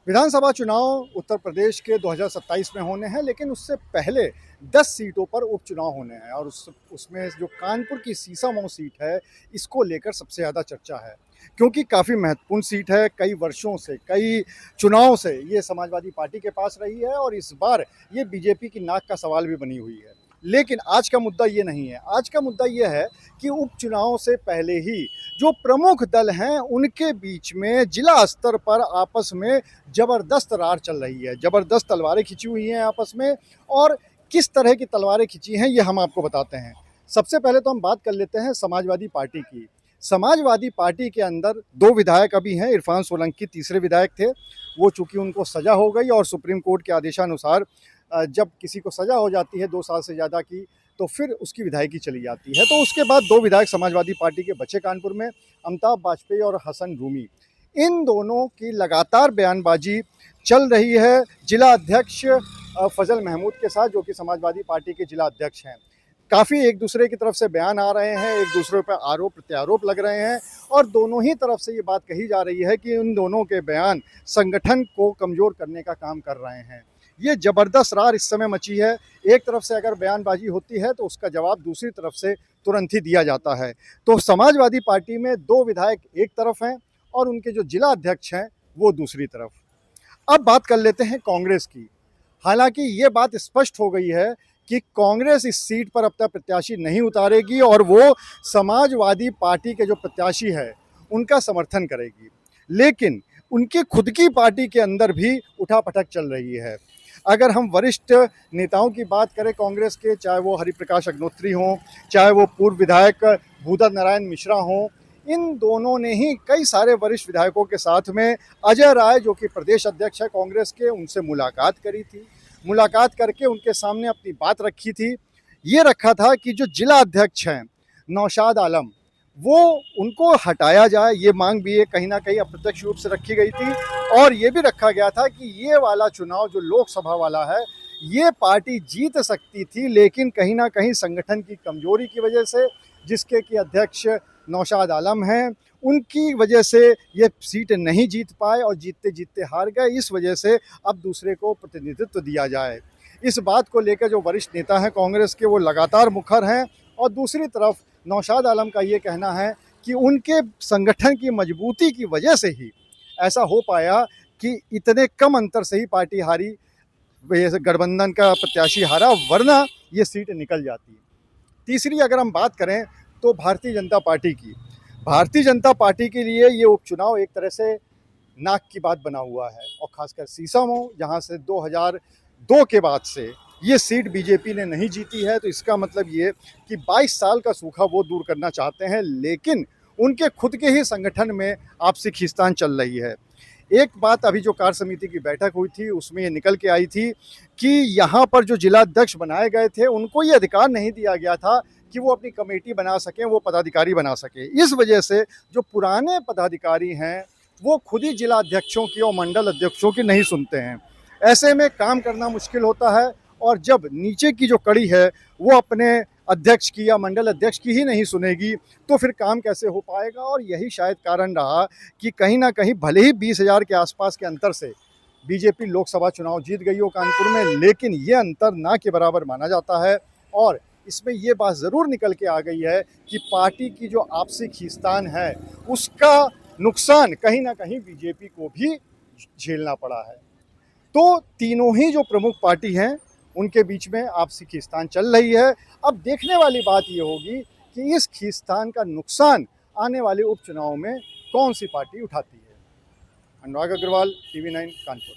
विधानसभा चुनाव उत्तर प्रदेश के 2027 में होने हैं, लेकिन उससे पहले 10 सीटों पर उपचुनाव होने हैं और उसमें जो कानपुर की सीसामऊ सीट है, इसको लेकर सबसे ज़्यादा चर्चा है, क्योंकि काफ़ी महत्वपूर्ण सीट है। कई वर्षों से, कई चुनाव से ये समाजवादी पार्टी के पास रही है और इस बार ये बीजेपी की नाक का सवाल भी बनी हुई है। लेकिन आज का मुद्दा ये नहीं है। आज का मुद्दा ये है कि उपचुनाव से पहले ही जो प्रमुख दल हैं, उनके बीच में जिला स्तर पर आपस में ज़बरदस्त रार चल रही है। ज़बरदस्त तलवारें खिंची हुई हैं आपस में, और किस तरह की तलवारें खिंची हैं ये हम आपको बताते हैं। सबसे पहले तो हम बात कर लेते हैं समाजवादी पार्टी की। समाजवादी पार्टी के अंदर 2 विधायक अभी हैं। इरफान सोलंकी तीसरे विधायक थे। वो चूँकि उनको सज़ा हो गई और सुप्रीम कोर्ट के आदेशानुसार जब किसी को सज़ा हो जाती है 2 साल से ज़्यादा की, तो फिर उसकी विधायकी चली जाती है। तो उसके बाद 2 विधायक समाजवादी पार्टी के बचे कानपुर में, अमिताभ बाजपेयी और हसन रूमी। इन दोनों की लगातार बयानबाजी चल रही है जिला अध्यक्ष फजल महमूद के साथ, जो कि समाजवादी पार्टी के जिला अध्यक्ष हैं। काफ़ी एक दूसरे की तरफ से बयान आ रहे हैं, एक दूसरे पर आरोप प्रत्यारोप लग रहे हैं और दोनों ही तरफ से ये बात कही जा रही है कि इन दोनों के बयान संगठन को कमज़ोर करने का काम कर रहे हैं। ये ज़बरदस्त रार इस समय मची है। एक तरफ से अगर बयानबाजी होती है तो उसका जवाब दूसरी तरफ से तुरंत ही दिया जाता है। तो समाजवादी पार्टी में 2 विधायक एक तरफ हैं और उनके जो जिला अध्यक्ष हैं वो दूसरी तरफ। अब बात कर लेते हैं कांग्रेस की। हालांकि ये बात स्पष्ट हो गई है कि कांग्रेस इस सीट पर अपना प्रत्याशी नहीं उतारेगी और वो समाजवादी पार्टी के जो प्रत्याशी है उनका समर्थन करेगी। लेकिन उनकी खुद की पार्टी के अंदर भी उठापटक चल रही है। अगर हम वरिष्ठ नेताओं की बात करें कांग्रेस के, चाहे वो हरिप्रकाश अग्निहोत्री हों, चाहे वो पूर्व विधायक भूदत्त नारायण मिश्रा हों, इन दोनों ने ही कई सारे वरिष्ठ विधायकों के साथ में अजय राय, जो कि प्रदेश अध्यक्ष है कांग्रेस के, उनसे मुलाकात करी थी। मुलाकात करके उनके सामने अपनी बात रखी थी। ये रखा था कि जो जिला अध्यक्ष हैं नौशाद आलम, वो उनको हटाया जाए। ये मांग भी कहीं ना कहीं अप्रत्यक्ष रूप से रखी गई थी। और ये भी रखा गया था कि ये वाला चुनाव जो लोकसभा वाला है, ये पार्टी जीत सकती थी, लेकिन कहीं ना कहीं संगठन की कमजोरी की वजह से, जिसके कि अध्यक्ष नौशाद आलम हैं, उनकी वजह से ये सीट नहीं जीत पाए और जीतते जीतते हार गए। इस वजह से अब दूसरे को प्रतिनिधित्व दिया जाए। इस बात को लेकर जो वरिष्ठ नेता हैं कांग्रेस के, वो लगातार मुखर हैं। और दूसरी तरफ नौशाद आलम का ये कहना है कि उनके संगठन की मजबूती की वजह से ही ऐसा हो पाया कि इतने कम अंतर से ही पार्टी हारी, गठबंधन का प्रत्याशी हारा, वरना ये सीट निकल जाती। तीसरी अगर हम बात करें तो भारतीय जनता पार्टी की। भारतीय जनता पार्टी के लिए ये उपचुनाव एक तरह से नाक की बात बना हुआ है, और ख़ासकर सीसामऊ, जहाँ से 2002 के बाद से ये सीट बीजेपी ने नहीं जीती है। तो इसका मतलब ये कि 22 साल का सूखा वो दूर करना चाहते हैं, लेकिन उनके खुद के ही संगठन में आपसी खींचतान चल रही है। एक बात अभी जो कार्य समिति की बैठक हुई थी, उसमें ये निकल के आई थी कि यहाँ पर जो जिला अध्यक्ष बनाए गए थे, उनको ये अधिकार नहीं दिया गया था कि वो अपनी कमेटी बना सकें, वो पदाधिकारी बना सकें। इस वजह से जो पुराने पदाधिकारी हैं, वो खुद ही जिला अध्यक्षों की और मंडल अध्यक्षों की नहीं सुनते हैं। ऐसे में काम करना मुश्किल होता है, और जब नीचे की जो कड़ी है वो अपने अध्यक्ष की या मंडल अध्यक्ष की ही नहीं सुनेगी, तो फिर काम कैसे हो पाएगा। और यही शायद कारण रहा कि कहीं ना कहीं भले ही 20,000 के आसपास के अंतर से बीजेपी लोकसभा चुनाव जीत गई हो कानपुर में, लेकिन ये अंतर ना के बराबर माना जाता है। और इसमें ये बात ज़रूर निकल के आ गई है कि पार्टी की जो आपसी खींचतान है, उसका नुकसान कहीं ना कहीं बीजेपी को भी झेलना पड़ा है। तो तीनों ही जो प्रमुख पार्टी हैं, उनके बीच में आपसी खींचतान चल रही है। अब देखने वाली बात ये होगी कि इस खींचतान का नुकसान आने वाले उपचुनाव में कौन सी पार्टी उठाती है। अनुराग अग्रवाल, TV9 कानपुर।